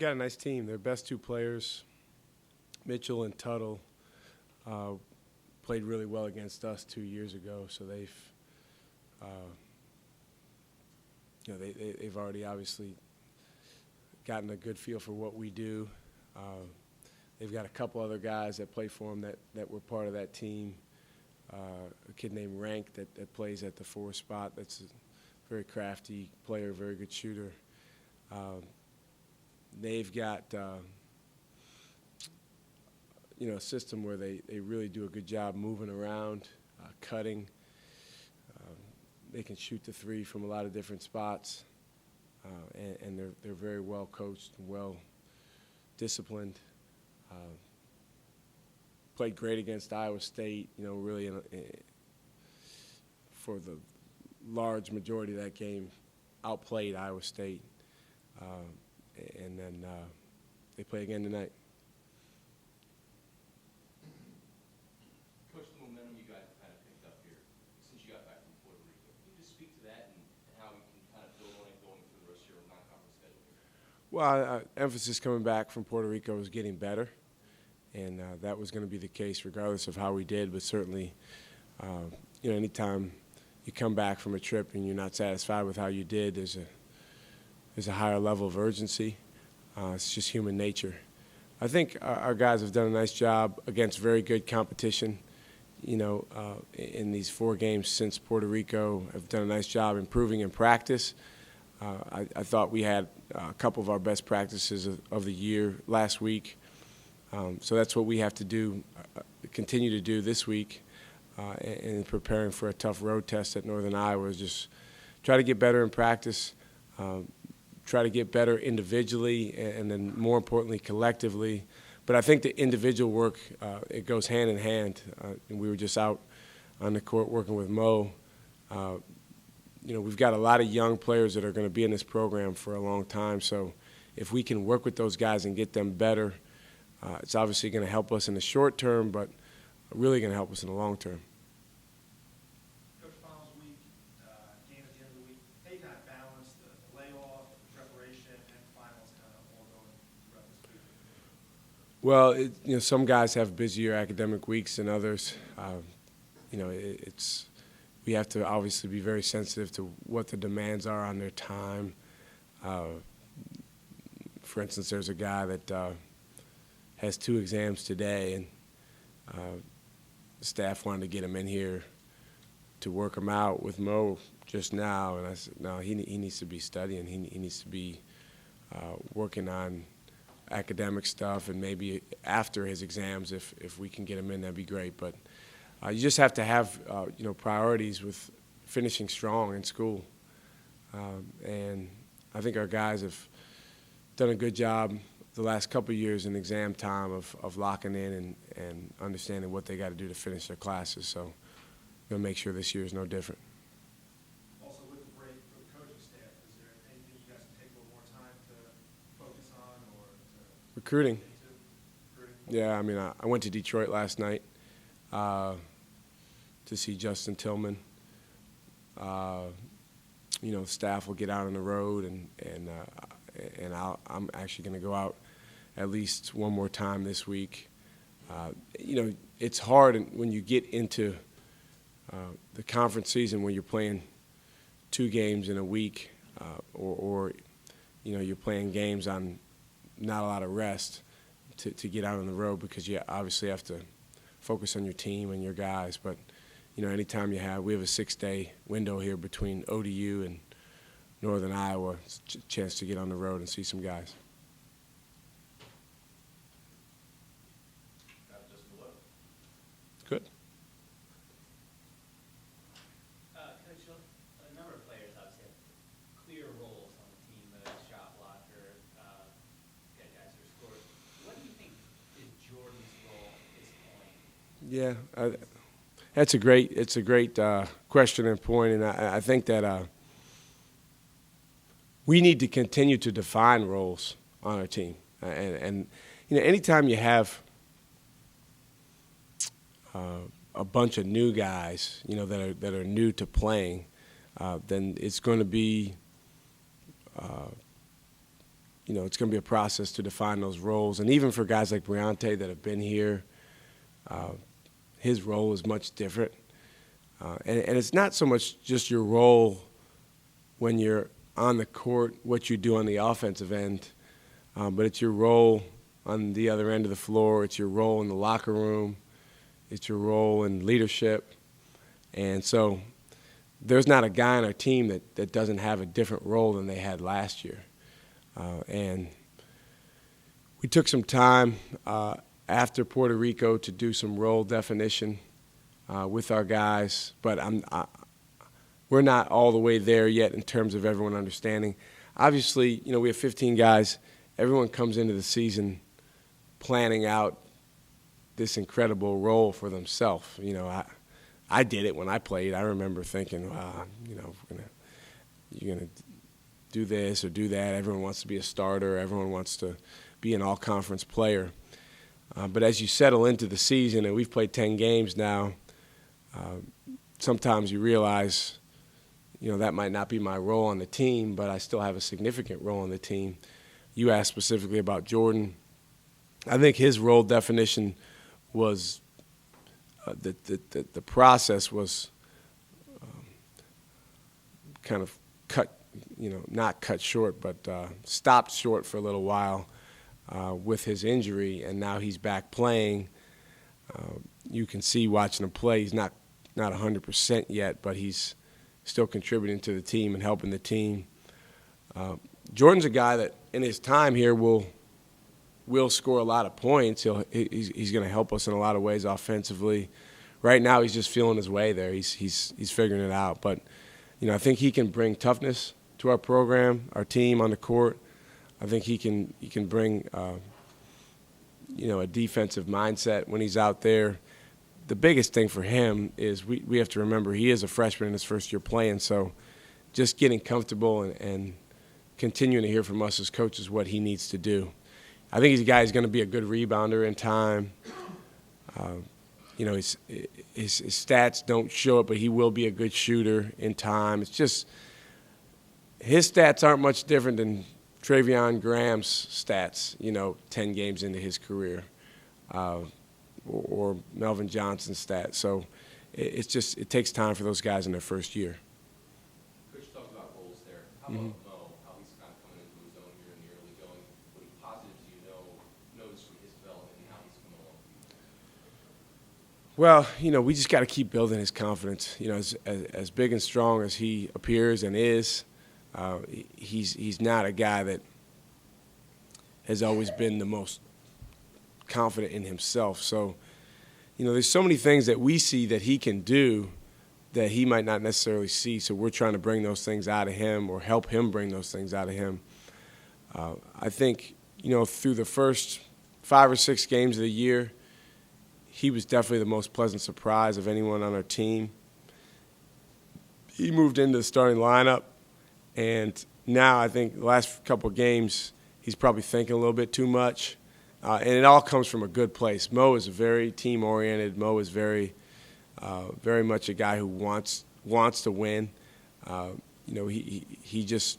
got a nice team. Their best two players, Mitchell and Tuttle, played really well against us 2 years ago. So they've already obviously gotten a good feel for what we do. They've got a couple other guys that play for them that were part of that team. A kid named Rank that plays at the 4 spot. That's a very crafty player, very good shooter. They've got a system where they really do a good job moving around, cutting. They can shoot the three from a lot of different spots, and they're very well coached and well disciplined. Played great against Iowa State. Really for the large majority of that game, outplayed Iowa State, and then they play again tonight. Coach, the momentum you guys have kind of picked up here since you got back from Puerto Rico. Can you just speak to that and how we can kind of build on it going through the rest of your non-conference schedule here? Well, emphasis coming back from Puerto Rico was getting better, and that was going to be the case regardless of how we did. But certainly, anytime you come back from a trip and you're not satisfied with how you did, there's a higher level of urgency. It's just human nature. I think our guys have done a nice job against very good competition. In these 4 games since Puerto Rico, have done a nice job improving in practice. I thought we had a couple of our best practices of the year last week. So that's what we have to do, continue to do this week, and preparing for a tough road test at Northern Iowa. Is just try to get better in practice, try to get better individually, and then more importantly collectively. But I think the individual work, it goes hand in hand. And we were just out on the court working with Mo. We've got a lot of young players that are going to be in this program for a long time. So if we can work with those guys and get them better, it's obviously going to help us in the short term, but really going to help us in the long term. Coach, finals week, game at the end of the week, how you kind of balance the layoff, preparation, and finals kind of all going throughout this week? Well, some guys have busier academic weeks than others. We have to obviously be very sensitive to what the demands are on their time. For instance, there's a guy that has 2 exams today, and the staff wanted to get him in here to work him out with Mo just now, and I said, no, he needs to be studying. He needs to be working on academic stuff, and maybe after his exams, if we can get him in, that'd be great. But you just have to have priorities with finishing strong in school, and I think our guys have done a good job the last couple of years in exam time of locking in and understanding what they got to do to finish their classes. So we're going to make sure this year is no different. Also, with the break for the coaching staff, is there anything you guys can take a little more time to focus on or to Recruiting. Recruiting? Yeah, I went to Detroit last night to see Justin Tillman. Staff will get out on the road, and I'm actually going to go out at least one more time this week. It's hard when you get into the conference season when you're playing 2 games in a week, or you're playing games on not a lot of rest to get out on the road, because you obviously have to focus on your team and your guys. But anytime we have a 6-day window here between ODU and Northern Iowa, it's a chance to get on the road and see some guys. Good. Coach, a number of players obviously have clear roles on the team, whether it's shot blocker, guys who score. What do you think is Jordan's role at this point? Yeah, it's a great question and point, and I think that we need to continue to define roles on our team, and anytime you have a bunch of new guys, that are new to playing, then it's going to be it's going to be a process to define those roles. And even for guys like Briante that have been here, his role is much different. And it's not so much just your role when you're on the court, what you do on the offensive end, but it's your role on the other end of the floor. It's your role in the locker room. It's your role in leadership. And so there's not a guy on our team that doesn't have a different role than they had last year. And we took some time after Puerto Rico to do some role definition with our guys, but we're not all the way there yet in terms of everyone understanding. Obviously, we have 15 guys. Everyone comes into the season planning out this incredible role for themselves. I did it when I played. I remember thinking, you're gonna do this or do that. Everyone wants to be a starter. Everyone wants to be an all-conference player. But as you settle into the season, and we've played 10 games now, sometimes you realize, that might not be my role on the team, but I still have a significant role on the team. You asked specifically about Jordan. I think his role definition was the process was kind of cut, not cut short, but stopped short for a little while with his injury, and now he's back playing. You can see watching him play, he's not 100% yet, but he's still contributing to the team and helping the team. Jordan's a guy that in his time here will score a lot of points. He's going to help us in a lot of ways offensively. Right now he's just feeling his way there. He's figuring it out. But I think he can bring toughness to our program, our team on the court. I think he can bring a defensive mindset when he's out there. The biggest thing for him is we have to remember he is a freshman in his first year playing, so just getting comfortable and continuing to hear from us as coaches what he needs to do. I think he's a guy who's going to be a good rebounder in time. His stats don't show it, but he will be a good shooter in time. It's just his stats aren't much different than Travion Graham's stats, 10 games into his career, or Melvin Johnson's stats. So it takes time for those guys in their first year. Coach, talk about roles there. How about Mo? How he's kind of coming into his own here in the early going. What positives do you notice from his development and how he's coming along? Well, we just got to keep building his confidence. As big and strong as he appears and is, he's not a guy that has always been the most confident in himself. So, there's so many things that we see that he can do that he might not necessarily see. So we're trying to bring those things out of him or help him bring those things out of him. I think, through the first 5 or 6 games of the year, he was definitely the most pleasant surprise of anyone on our team. He moved into the starting lineup, and now I think the last couple of games he's probably thinking a little bit too much. And it all comes from a good place. Mo is very team-oriented. Mo is very much a guy who wants to win. He just,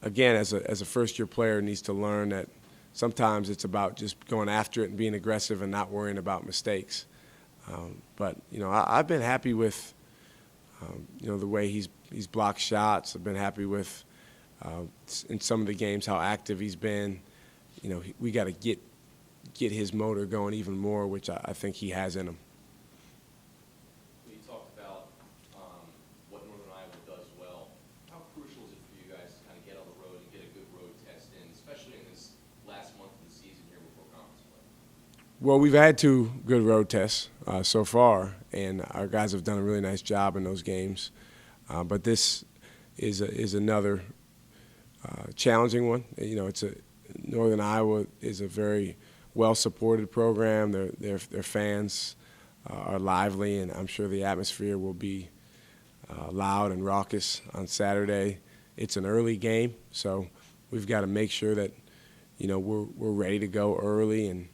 again, as a first-year player, needs to learn that sometimes it's about just going after it and being aggressive and not worrying about mistakes. But I've been happy with the way he's blocked shots. I've been happy with in some of the games how active he's been. We got to get his motor going even more, which I think he has in him. When you talked about what Northern Iowa does well, how crucial is it for you guys to kind of get on the road and get a good road test in, especially in this last month of the season here before conference play? Well, we've had 2 good road tests so far, and our guys have done a really nice job in those games. But this is another challenging one. Northern Iowa is a very well-supported program. Their fans are lively, and I'm sure the atmosphere will be loud and raucous on Saturday. It's an early game, so we've got to make sure that we're ready to go early and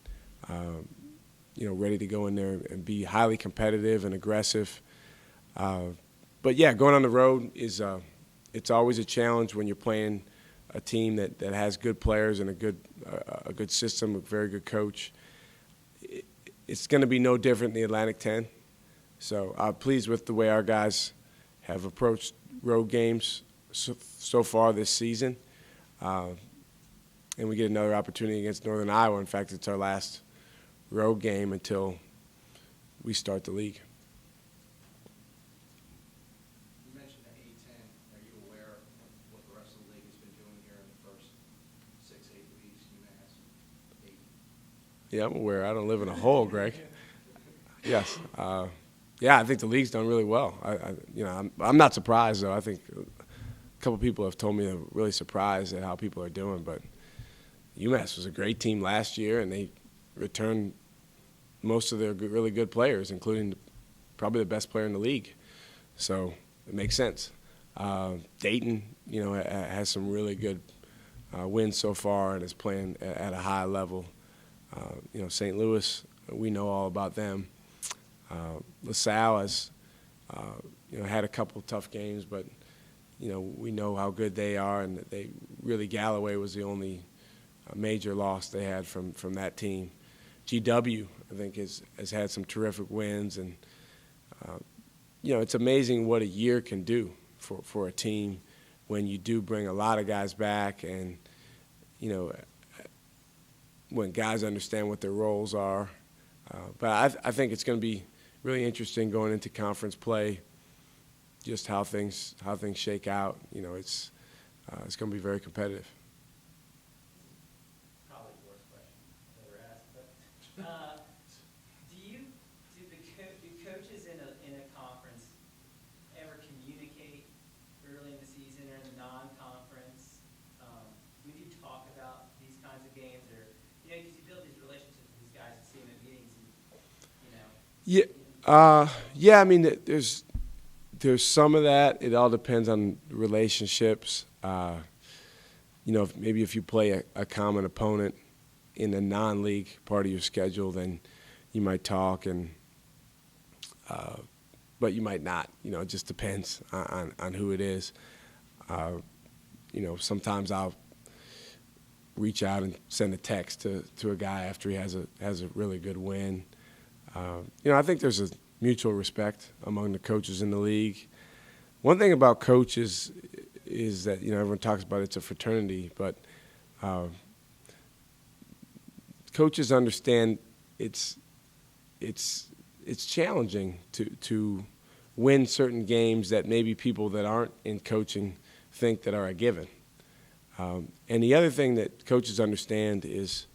ready to go in there and be highly competitive and aggressive. But yeah, going on the road is it's always a challenge when you're playing a team that has good players and a good system, a very good coach. It's going to be no different in the Atlantic 10. So I'm pleased with the way our guys have approached road games so far this season. And we get another opportunity against Northern Iowa. In fact, it's our last road game until we start the league. You mentioned the A-10. Are you aware of what the rest of the league has been doing here in the first 6-8 weeks? UMass, 8. Yeah, I'm aware. I don't live in a hole, Greg. Yes. Yeah, I think the league's done really well. I'm not surprised, though. I think a couple people have told me they're really surprised at how people are doing. But UMass was a great team last year, and they returned most of their really good players, including probably the best player in the league. So it makes sense. Dayton, has some really good wins so far and is playing at a high level. St. Louis, we know all about them. LaSalle has, had a couple tough games, but, we know how good they are, and Galloway was the only major loss they had from that team. GW, I think, has had some terrific wins, and, it's amazing what a year can do for a team when you do bring a lot of guys back and, when guys understand what their roles are. But I think it's going to be really interesting going into conference play, just how things shake out. It's going to be very competitive. Probably the worst question I've ever asked, but do coaches in a conference ever communicate early in the season or in the non-conference? When you talk about these kinds of games, or because you build these relationships with these guys and see them at meetings, and Yeah. I mean, there's some of that. It all depends on relationships. Maybe if you play a common opponent in a non-league part of your schedule, then you might talk, but you might not. It just depends on who it is. Sometimes I'll reach out and send a text to a guy after he has a really good win. I think there's a mutual respect among the coaches in the league. One thing about coaches is that everyone talks about it's a fraternity, but coaches understand it's challenging to win certain games that maybe people that aren't in coaching think that are a given. And the other thing that coaches understand is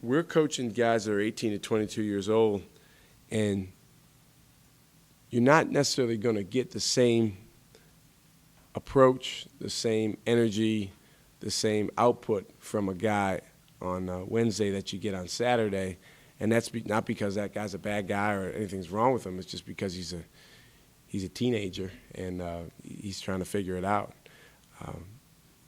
we're coaching guys that are 18 to 22 years old, and you're not necessarily going to get the same approach, the same energy, the same output from a guy on Wednesday that you get on Saturday. And that's not because that guy's a bad guy or anything's wrong with him. It's just because he's a teenager and he's trying to figure it out.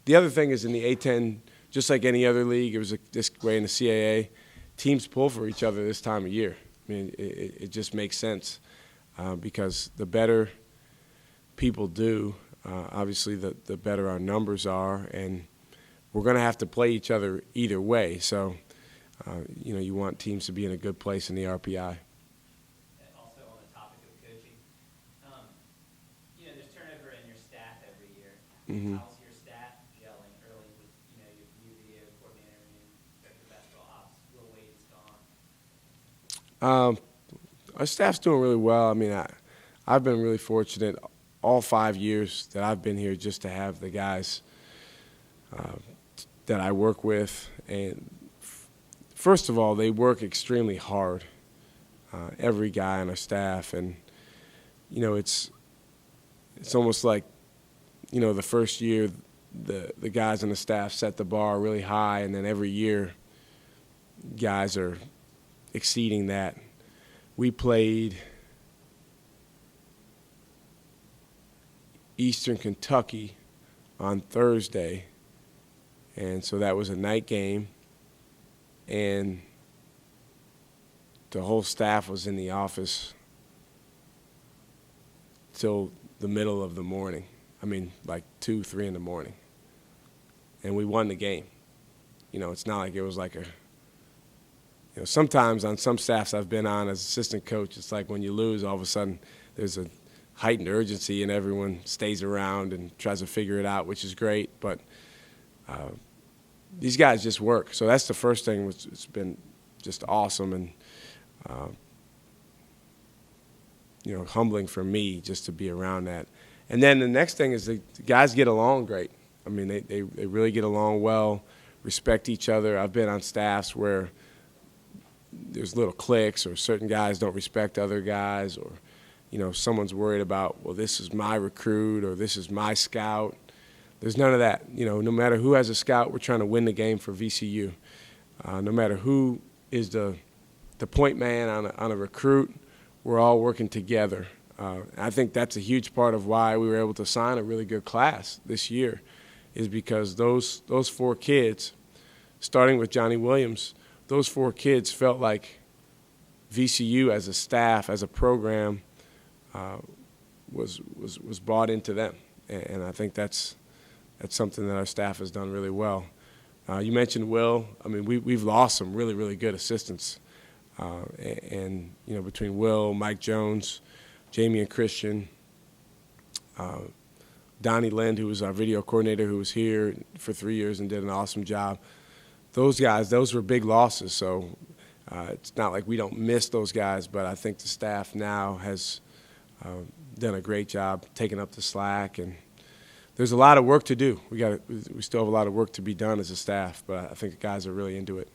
The other thing is in the A-10, just like any other league, it was this way in the CAA, teams pull for each other this time of year. I mean, it just makes sense because the better people do, obviously the better our numbers are, and we're going to have to play each other either way. So, you want teams to be in a good place in the RPI. And also on the topic of coaching, there's turnover in your staff every year. Mm-hmm. How's your staff gelling early with, your new video coordinator and director of basketball ops? Will Wade is gone. Our staff's doing really well. I mean, I've been really fortunate all 5 years that I've been here just to have the guys that I work with. And first of all, they work extremely hard, every guy on our staff. And, it's almost like, the first year the guys on the staff set the bar really high, and then every year guys are exceeding that. We played Eastern Kentucky on Thursday, and so that was a night game, and the whole staff was in the office till the middle of the morning. I mean, like 2, 3 in the morning. and we won the game. You know, it's not like it was like a, you know, sometimes on some staffs I've been on as assistant coach, it's like when you lose, all of a sudden there's a heightened urgency and everyone stays around and tries to figure it out, which is great. But these guys just work. So that's the first thing, which it's been just awesome and, you know, humbling for me just to be around that. And then the next thing is the guys get along great. I mean, they really get along well, respect each other. I've been on staffs where there's little cliques or certain guys don't respect other guys, or, you know, someone's worried about, well, this is my recruit or this is my scout. There's none of that. You know, no matter who has a scout, we're trying to win the game for VCU. No matter who is the point man on a recruit, we're all working together. I think that's a huge part of why we were able to sign a really good class this year, is because those 4 kids, starting with Johnny Williams, those 4 kids felt like VCU as a staff, as a program, was bought into them, and I think that's something that our staff has done really well. You mentioned Will. I mean, we've lost some really, really good assistants, and you know, between Will, Mike Jones, Jamie and Christian, Donnie Lind, who was our video coordinator, who was here for 3 years and did an awesome job. Those guys, those were big losses, so it's not like we don't miss those guys, but I think the staff now has done a great job taking up the slack, and there's a lot of work to do. We still have a lot of work to be done as a staff, but I think the guys are really into it.